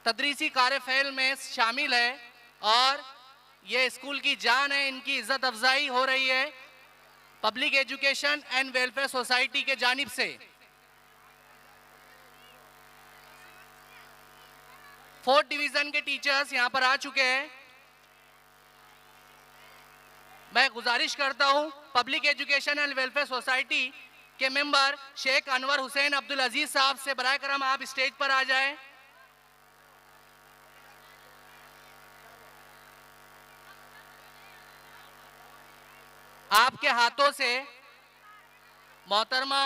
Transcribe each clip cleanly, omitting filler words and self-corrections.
तदरीसी कार्यफैल में शामिल है और ये स्कूल की जान है, इनकी इज्जत अफजाई हो रही है public education and welfare society के जानिब से। फोर्थ डिवीजन के टीचर्स यहां पर आ चुके हैं। मैं गुजारिश करता हूं public education and welfare society के मेंबर शेख अनवर हुसैन अब्दुल अजीज साहब से बराए करम आप स्टेज पर आ जाएं। आपके हाथों से मोहतरमा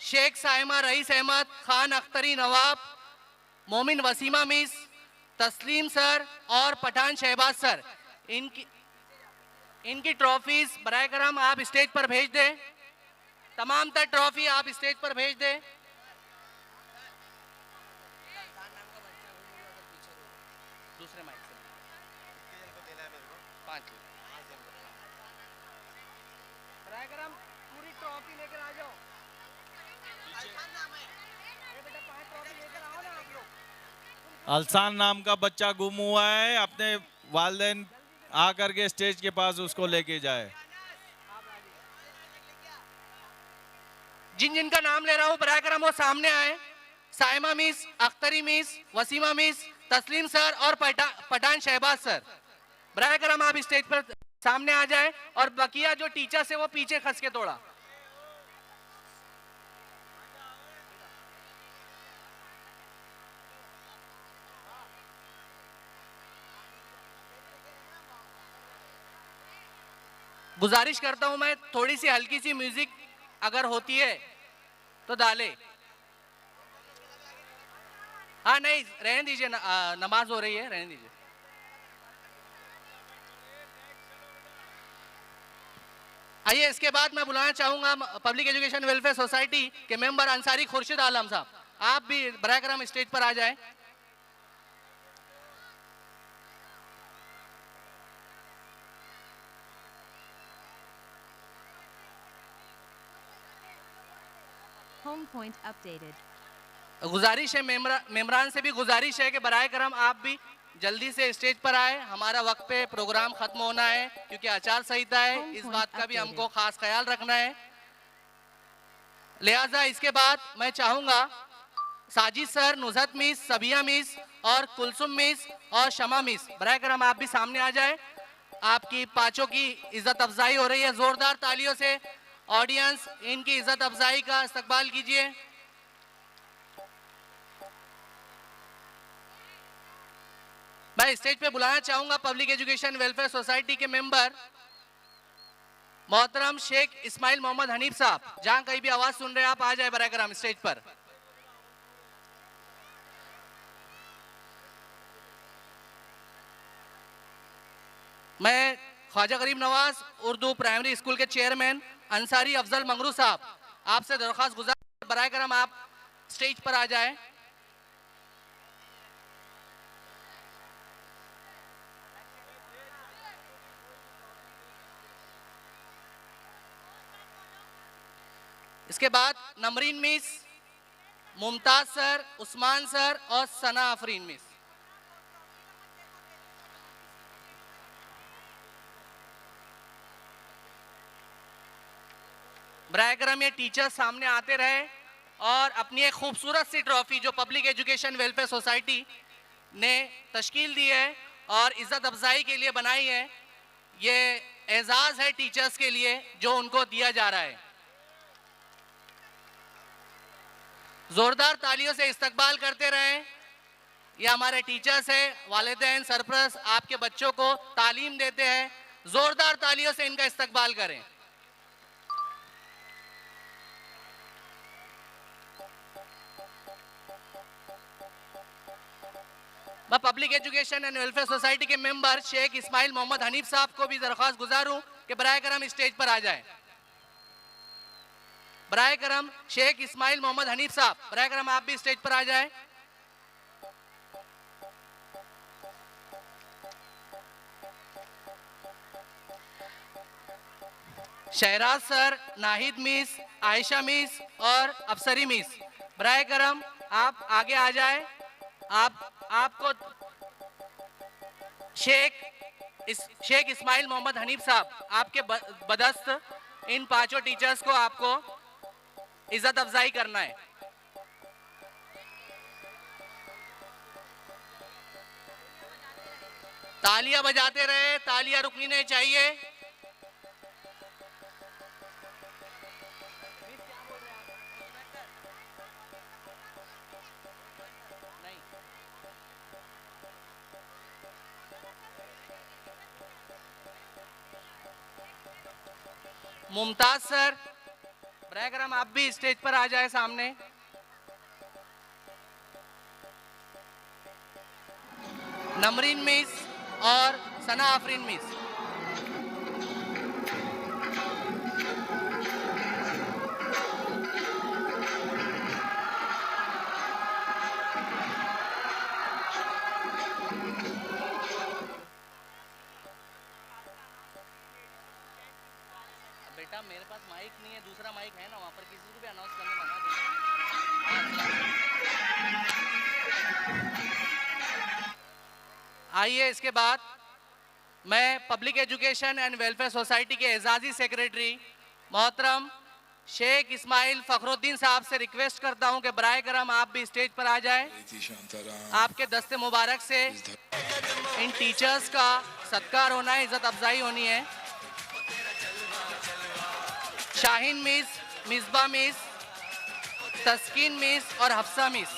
शेख साइमा रईस अहमद खान अख्तरी नवाब, मोमिन वसीमा मिस, तस्लीम सर और पठान शहबाज सर, इनकी ट्रॉफीज बराए करम आप स्टेज पर भेज दें। तमाम तर ट्रॉफी आप स्टेज पर भेज दें। दूसरे माइक से 5 बराए करम पूरी ट्रॉफी लेकर आ जाओ। बेटा 5 ट्रॉफी लेकर आओ ना आप लोग। अल्सान नाम का बच्चा गुम हुआ है, अपने वालिदैन आकर के स्टेज के पास उसको लेके जाए। जिन जिनका नाम ले रहा हूं बराए करम वो सामने आए। Saima miss, Akhtari miss, Wasima miss, Taslim sir और पठान शहबाज सर, बराए करम आप स्टेज पर सामने आ जाए और बकिया जो टीचर्स है वो पीछे खस के तोड़ा। गुजारिश करता हूं मैं थोड़ी सी हल्की सी म्यूजिक अगर होती है तो डाले। हाँ नहीं रहने दीजिए, नमाज हो रही है, रहने दीजिए। आइए इसके बाद मैं बुलाना चाहूंगा पब्लिक एजुकेशन वेलफेयर सोसाइटी के मेंबर अंसारी खुर्शीद आलम साहब, आप भी बराए करम स्टेज पर आ जाएं। Home point updated. गुजारिश है मेम्बरान से भी गुजारिश है कि बराए करम आप भी जल्दी से स्टेज पर आए। हमारा वक्त पे प्रोग्राम खत्म होना है क्योंकि आचार संहिता है, इस बात का भी हमको खास ख्याल रखना है। लिहाजा इसके बाद मैं चाहूंगा साजिद सर, नुजहत मिस, सबिया मिस और कुलसुम मिस और शमा मिस, बराए करम आप भी सामने आ जाए। आपकी पांचों की इज्जत अफजाई हो रही है, जोरदार तालियों से ऑडियंस इनकी इज्जत अफजाई का इस्तकबाल कीजिए। मैं स्टेज पे बुलाना चाहूंगा पब्लिक एजुकेशन वेलफेयर सोसाइटी के मेंबर मोहतरम शेख इस्माइल मोहम्मद हनीफ साहब, जहां कहीं भी आवाज सुन रहे हैं आप आ जाए बराए करम स्टेज पर। मैं ख्वाजा गरीब नवाज उर्दू प्राइमरी स्कूल के चेयरमैन अंसारी अफजल मंगरू साहब, आपसे दरख्वास्त गुजार बराए करम आप स्टेज पर आ जाए। इसके बाद Namrin miss, Mumtaz sir, Usman sir और सना अफरीन मिस। बराए करम ये टीचर सामने आते रहे और अपनी एक खूबसूरत सी ट्रॉफी जो पब्लिक एजुकेशन वेलफेयर सोसाइटी ने तश्कील दी है और इज्जत अफजाई के लिए बनाई है, ये एजाज है टीचर्स के लिए जो उनको दिया जा रहा है। जोरदार तालियों से इस्तकबाल करते रहें। ये हमारे टीचर्स हैं, वालिदैन सरपरस्त आपके बच्चों को तालीम देते हैं, जोरदार तालियों से इनका इस्तकबाल करें। मैं public education and welfare society के मेंबर शेख इस्माइल मोहम्मद हनीफ साहब को भी दरख्वास्त गुजारूं कि बराए करम स्टेज पर आ जाएं। बराए करम शेख इस्माइल मोहम्मद हनीफ साहब, बराए करम आप भी स्टेज पर आ जाएं। Shahraj sir, Nahid miss, Ayesha miss और अफसरी मिस, बराए करम आप आगे आ जाए। आपको शेख इस्माइल मोहम्मद हनीफ साहब, आपके बदस्त इन पांचों टीचर्स को आपको इज्जत अफजाई करना है। तालियां बजाते रहे, तालियां रुकनी नहीं चाहिए। मुमताज सर, ब्रैगरम आप भी स्टेज पर आ जाए सामने। नमरीन मिस और सना आफरीन मिस। बेटा मेरे पास माइक नहीं है, दूसरा माइक है ना वहाँ पर, किसी को भी अनाउंस करने बना दे। आइए इसके बाद मैं public education and welfare society के एजाजी सेक्रेटरी मोहतरम शेख इस्माइल फखरुद्दीन साहब से रिक्वेस्ट करता हूं कि बराए करम आप भी स्टेज पर आ जाएं। आपके दस्ते मुबारक से इन टीचर्स का सत्कार होना है, इज्जत अफजाई होनी है। शाहीन मिस, मिसबा मिस, तस्कीन मिस और हफ्सा मिस,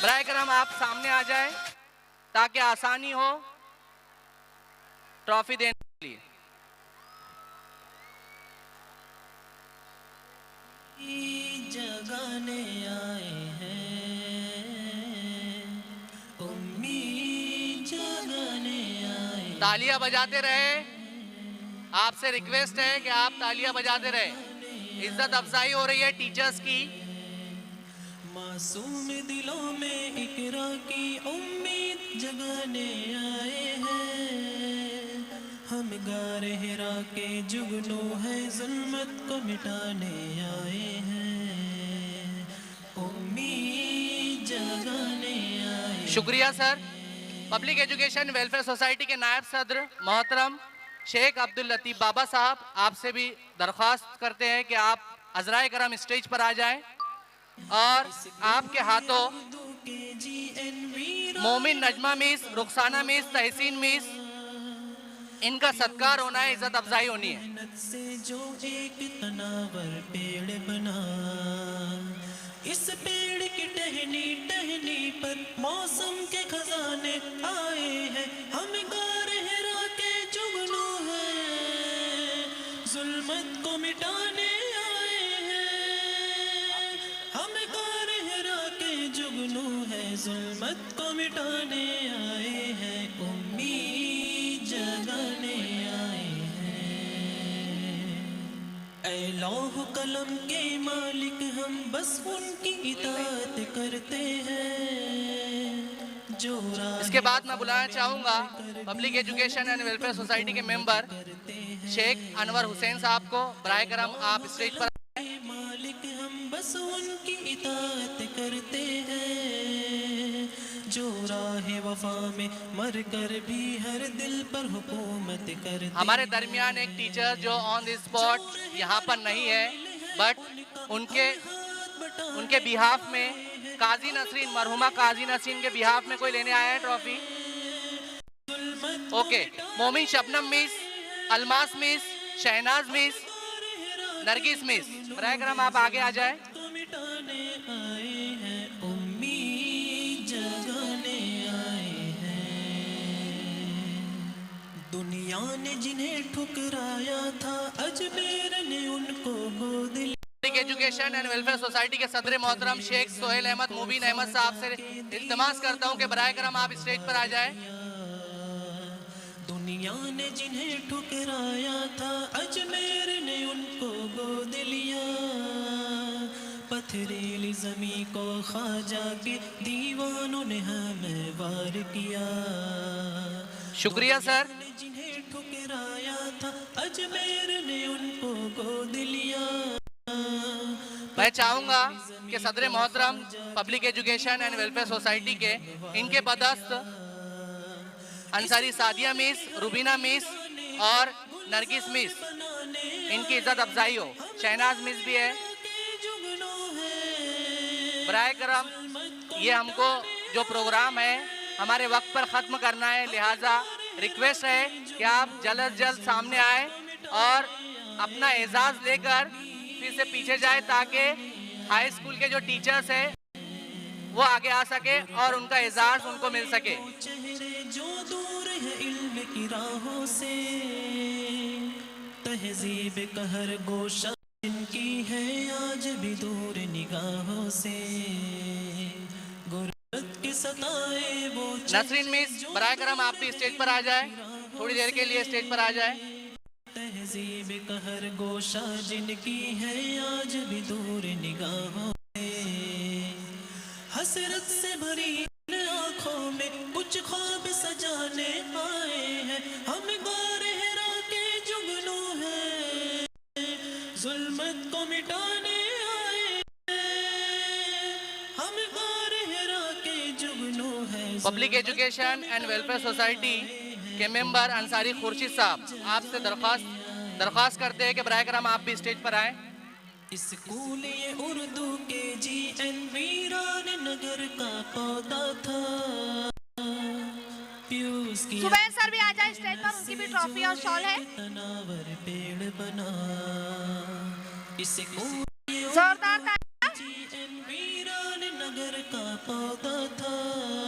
बराए करम आप सामने आ जाएं ताकि आसानी हो ट्रॉफी देने के लिए। जगाने आए हैं, उम्मीद जगाने आए। तालियां बजाते रहे, आपसे रिक्वेस्ट है कि आप तालियां बजाते रहे, इज्जत अफजाई हो रही है टीचर्स की। मासूम दिलों में इकरा की उम्मीद जगाने आए हैं, हम गारे हिरा के जुगनू है जुल्मत को मिटाने आए हैं, उम्मीद जगाने आए। शुक्रिया sir. Public education welfare society के नायब सदर मोहतरम शेख अब्दुल लतीफ बाबा साहब, आपसे भी दरख्वास्त करते हैं कि आप अजराए करम स्टेज पर आ जाएं और आपके हाथों मोमिन नजमा मिस, रुखसाना मिस, तहसीन मिस, इनका सत्कार होना है, इज्जत अफजाई होनी है। से जो एक तनावर पेड़ बना, इस पेड़ की टहनी टहनी पर मौसम के खजाने आए हैं, हम गार हिरा के जुगनू हैं, जुल्मत को मिटाने आए हैं, हम गार हिरा के जुगनू हैं, जुल्मत को मिटाने आए हैं, उम्मीद जगाने आए हैं। ऐ लौह कलम के मालिक हम बस उनकी इताअत करते हैं, जो इसके बाद मैं बुलाना चाहूंगा public education and welfare society के मेंबर शेख अनवर हुसैन साहब को। बराए करम आप स्टेज पर। मालिक हम बस उनकी इताअत करते हैं, जो राह वफा में मर कर भी हर दिल पर हुकूमत करते। हमारे दरमियान एक टीचर जो ऑन द स्पॉट यहाँ पर नहीं है, बट उनके बिहाफ में काजी नसरीन, मरहुमा काजी नसरीन के बिहाफ में कोई लेने आया है trophy. Okay, Momin Shabnam miss, Almas miss, Shahnaz miss, Nargis miss, बराए करम आप आगे आ जाए। मिटाने आए हैं, उम्मीद जगाने आए हैं। दुनिया ने जिन्हें ठुकराया था, अजमेर ने उनको गोद लिया। Public education and welfare society के सदर मोहतरम शेख सोहेल अहमद मुबीन अहमद साहब से इल्तमास करता हूं कि बराए करम आप स्टेज पर आ जाए। दुनिया ने जिन्हें ठुकराया था, अजमेर ने उनको गोद लिया, पथरीली ज़मी को ख्वाजा के दीवानों ने हमें वार किया। शुक्रिया सर। जिन्हें ठुकराया था अजमेर ने उनको गोद लिया। मैं चाहूंगा कि सदर मोहतरम public education and welfare society के इनके पदस्थ अंसारी सादिया मिस, रुबीना मिस और नरगिस मिस, इनकी इज्जत अफजाई हो। शहनाज मिस भी है। बराए करम ये हमको जो प्रोग्राम है हमारे वक्त पर ख़त्म करना है, लिहाजा रिक्वेस्ट है कि आप जल्द अज जल्द सामने आए और अपना एजाज़ लेकर फिर से पीछे जाए ताकि हाई स्कूल के जो टीचर्स हैं वो आगे आ सके और उनका एजाज़ उनको मिल सके। चेहरे जो दूर है इल्म की राहों से, तहजीब कहर गोशा जिनकी है आज भी दूर निगाहों से, गुर्बत के सताए वो नसरीन मिस, बराए करम आप भी स्टेज पर आ जाए, थोड़ी देर के लिए स्टेज पर आ जाए। तहजीब कहर गोशा जिनकी है आज भी दूर निगाहों से, हसरत से भरी इन आँखों में कुछ ख्वाब सजाने आए हैं। हम गारे हिरा के जुगनू हैं, जुल्मत को मिटाने आए हैं। हम गारे हिरा के जुगनू हैं। Public education and welfare society के मेंबर अंसारी खुर्शीद साहब आपसे दरख्वास्त करते हैं कि बराए करम आप भी स्टेज पर आए। स्कूल ये उर्दू के GN वीरान नगर का पौधा था। प्यूस की सुबह सर भी आ जाए स्टेज पर, उनकी भी ट्रॉफी और शॉल है। तनावर पेड़ बना। स्कूल ये जोरदार तालियां। GN वीरान नगर का पौधा था।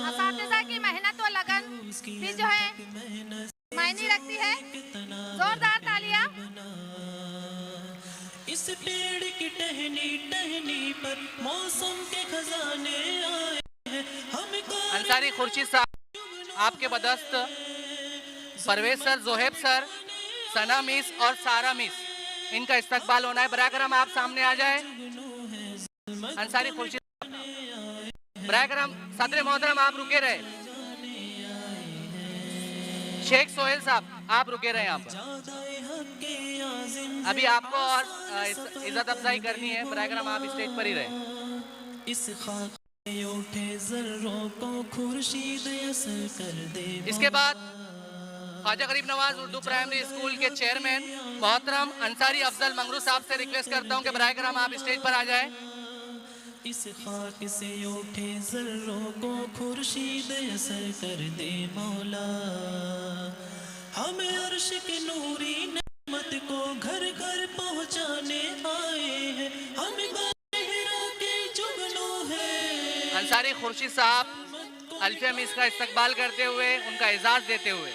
असातिज़ा की मेहनत और लगन भी जो है मायने रखती है। जोरदार तालियां। इस पेड़ की टहनी टहनी पर मौसम के खजाने आए हैं। हम अंसारी खुर्शीद साहब आपके पदस्थ परवेज सर, जोहेब सर, सना मिस और सारा मिस, इनका इस्तकबाल होना है। बराए करम आप सामने आ जाए। अंसारी खुर्शीद, बराए करम सदर मोहतरम आप रुके रहे। शेख सोहेल साहब आप रुके रहे यहाँ पर। अभी आपको और इज्जत अफजाई करनी है। बराए करम आप स्टेज पर ही रहे। इस खाक में उठे जर्रों को खुर्शीद असर कर दे। इसके बाद ख्वाजा गरीब नवाज उर्दू प्राइमरी स्कूल के चेयरमैन मोहतरम अंसारी अफजल मंगरू साहब से रिक्वेस्ट करता हूँ कि बराए करम आप स्टेज पर आ जाए। इस खाक से उठे जर्रों को खुर्शीद असर कर दे मौला। हमें अर्श के नूरी नेमत को घर घर पहुँचाने आए हैं। हम गारे हिरा के जुगनू हैं। अंसारी खुर्शीद साहब अल्फिया मिस का इस्तकबाल करते हुए उनका एजाज देते हुए।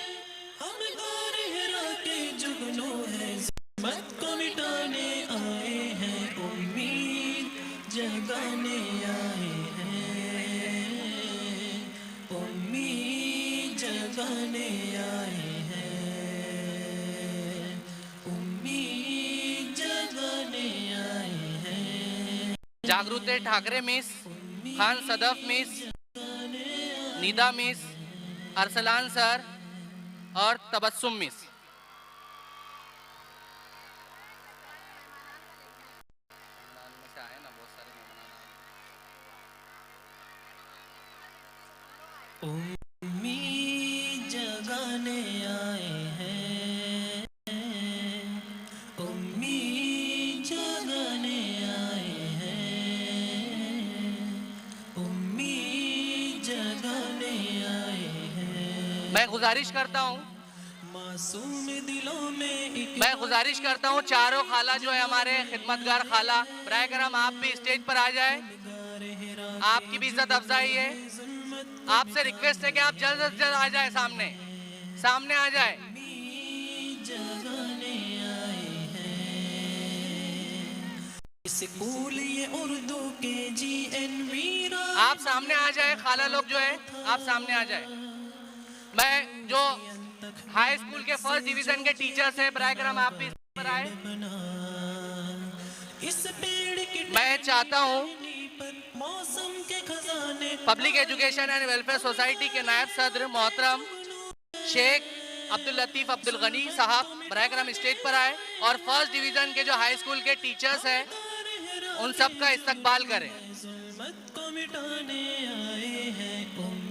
हम गारे हिरा के जुगनू हैं, ज़ुल्मत को मिटाने आए हैं, उम्मीद जगाने आए हैं, उम्मीद जगाने आए हैं, उम्मीद जगाने आए हैं। Jagriti Thackeray miss, Khan Sadaf miss, Nida miss, Arsalan sir और तबस्सुम मिस। उम्मीद जगाने आए हैं, उम्मीद जगाने आए हैं, उम्मीद जगाने आए हैं। मैं गुजारिश करता हूँ मासूम दिलों में एक मैं गुजारिश करता हूँ चारों खाला जो है हमारे खिदमतगार खाला, बराए करम आप भी स्टेज पर आ जाए। आपकी भी इज्जत अफजाई है। आपसे रिक्वेस्ट है कि आप जल्द से जल्द आ जाए, सामने आ जाए। जगाने आए हैं। स्कूल ये उर्दू के GN वीरा। आप सामने आ जाए, खाला लोग जो है आप सामने आ जाए। मैं जो हाई स्कूल के फर्स्ट डिवीजन के टीचर्स हैं, बराए करम आप भी पर आए। इस पेड़ की मैं चाहता हूँ पर मौसम के खजाने public education and welfare society के नायब सदर मोहतरम शेख अब्दुल लतीफ अब्दुल गनी साहब बराए करम स्टेज पर आए और फर्स्ट डिवीजन के जो हाई स्कूल के टीचर्स हैं उन सब का इस्तकबाल करें।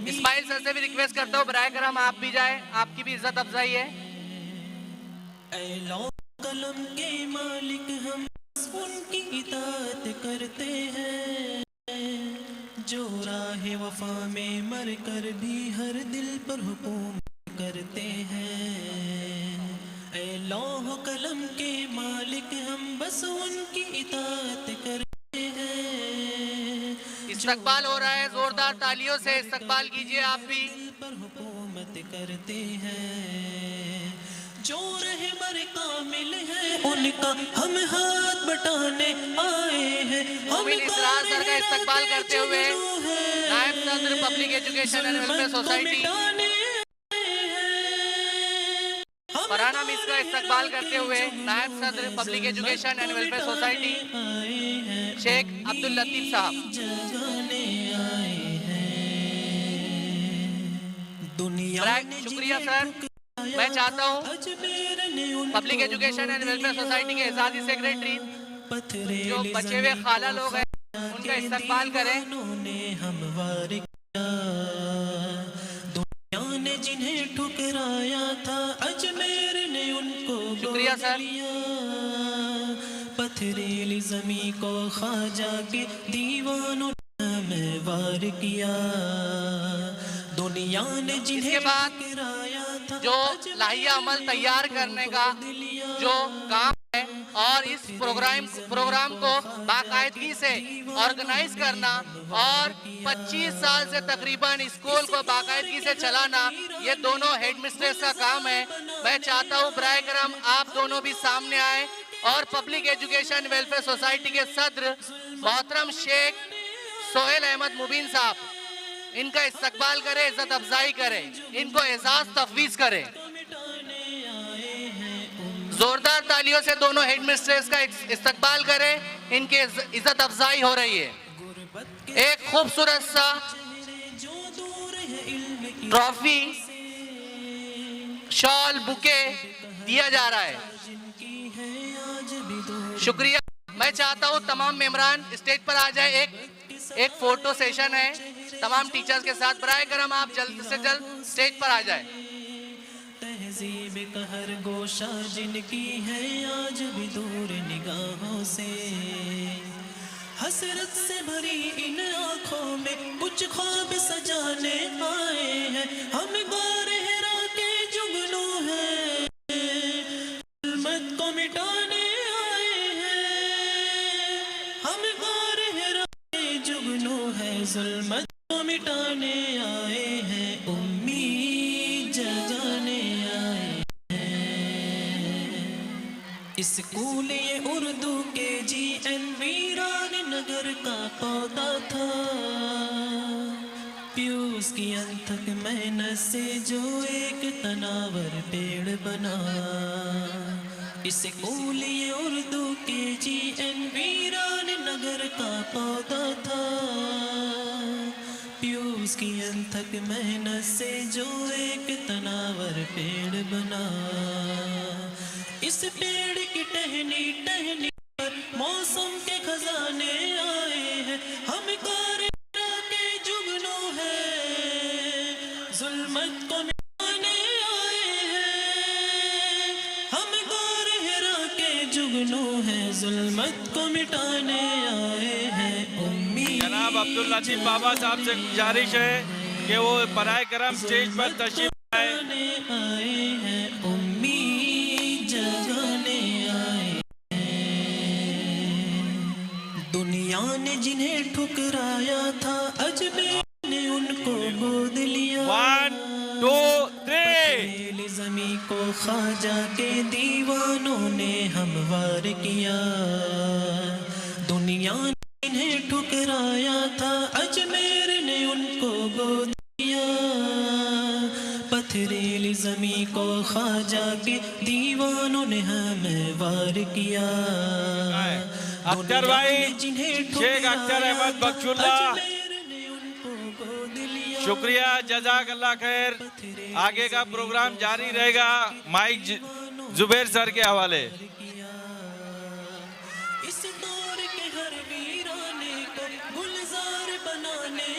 इस्माइल सर से भी रिक्वेस्ट करता हूँ बराए करम आप भी जाए, आपकी भी इज्जत अफजाई है। कलम के मालिक हम उनकी इताअत करते हैं, जो राह वफा में मर कर भी हर दिल पर हुकूमत करते हैं। ऐ लौह कलम के मालिक हम बस उनकी इताअत करते हैं। इस्तकबाल हो रहा है, जोरदार तालियों से इस्तकबाल कीजिए आप भी। पर हुकूमत करते हैं, जो रहबर कामिल है उनका हम हाथ बटाने आए हैं। मोमिन इसरार सर का इस्तकबाल करते हुए नायब सदर public education and welfare society Farhana miss का इस्तकबाल करते हुए नायब सदर public education and welfare society Sheikh Abdul Latif sahab. शुक्रिया सर। मैं चाहता हूँ public education and welfare society के एजाजी सेक्रेटरी जो बचे हुए खाला लोग हैं उनका इस्तकबाल करें। दुनिया ने जिन्हें ठुकराया था अजमेर ने उनको शुक्रिया सर। पथरीली जमी को ख्वाजा के दीवानों ने वार किया। दुनिया ने जिन्हें ठुकराया था जो लाहिया अमल तैयार करने का जो काम है और इस प्रोग्राम को बाकायदगी से ऑर्गेनाइज करना और 25 साल से तकरीबन स्कूल को बाकायदगी से चलाना, ये दोनों हेडमिस्ट्रेस का काम है। मैं चाहता हूँ बराए करम आप दोनों भी सामने आए और पब्लिक एजुकेशन वेलफेयर सोसाइटी के सदर मोहतरम शेख सोहेल अहमद मुबीन साहब इनका इस्तकबाल करें, इज्जत अफजाई करें, इनको एजाज तफवीज करें। जोरदार तालियों से दोनों हेडमिस्ट्रेस का इस्तकबाल करें, इनके इज्जत अफजाई हो रही है। एक खूबसूरत सा ट्रॉफी, शॉल, बुके दिया जा रहा है। शुक्रिया। मैं चाहता हूँ तमाम मेंबरान स्टेज पर आ जाए, एक फोटो सेशन है तमाम टीचर्स के साथ। बराए करम आप जल्द से जल्द स्टेज पर आ जाए। तहजीब का हर गोशा जिनकी है आज भी दूर निगाहों से, हसरत से भरी इन आँखों में कुछ ख्वाब सजाने आए हैं। हम गोरहरा के जुगनू हैं, जुल्मत को मिटाने आए हैं। हम गोरहरा के जुगनू हैं, जुल्मत को मिटाने आए हैं, उम्मीद जगाने आए हैं। स्कूल ये उर्दू के GN वीरान नगर का पौधा था, प्यूस की अनथक मेहनत से जो एक तनावर पेड़ बना। स्कूल ये उर्दू के GN वीरान नगर का पौधा था, प्यूस की अनथक मेहनत से जो एक तनावर पेड़ बना। इस पेड़ की टहनी टहनी पर मौसम के खजाने आए हैं। हम गोरहरा के जुगनू हैं, जुल्मत को मिटाने आए हैं। हम गोरहरा के जुगनू हैं, जुल्मत को मिटाने आए हैं। जनाब अब्दुल लतीफ बाबा साहब से गुजारिश है कि वो बराए करम स्टेज पर तशरीफ आए हैं, उम्मीद जगाने आए हैं। दुनिया ने जिन्हें ठुकराया था अजमेर ने उनको गोद लिया। 1 2 3 जमी को ख्वाजा के दीवानों ने हमवार किया। दुनिया ने जिन्हें ठुकराया था अजमेर ने उनको गोद लिया। पथरीली जमी को ख्वाजा के दीवानों ने हमें वार किया। अख्तर भाई, शेख अख्तर अहमद बख्शुल्लाह, शुक्रिया, जज़ाकल्लाह खैर। आगे का प्रोग्राम जारी रहेगा। माइक जुबैर सर के हवाले। इस दौर के हर वीराने को गुलजार बनाने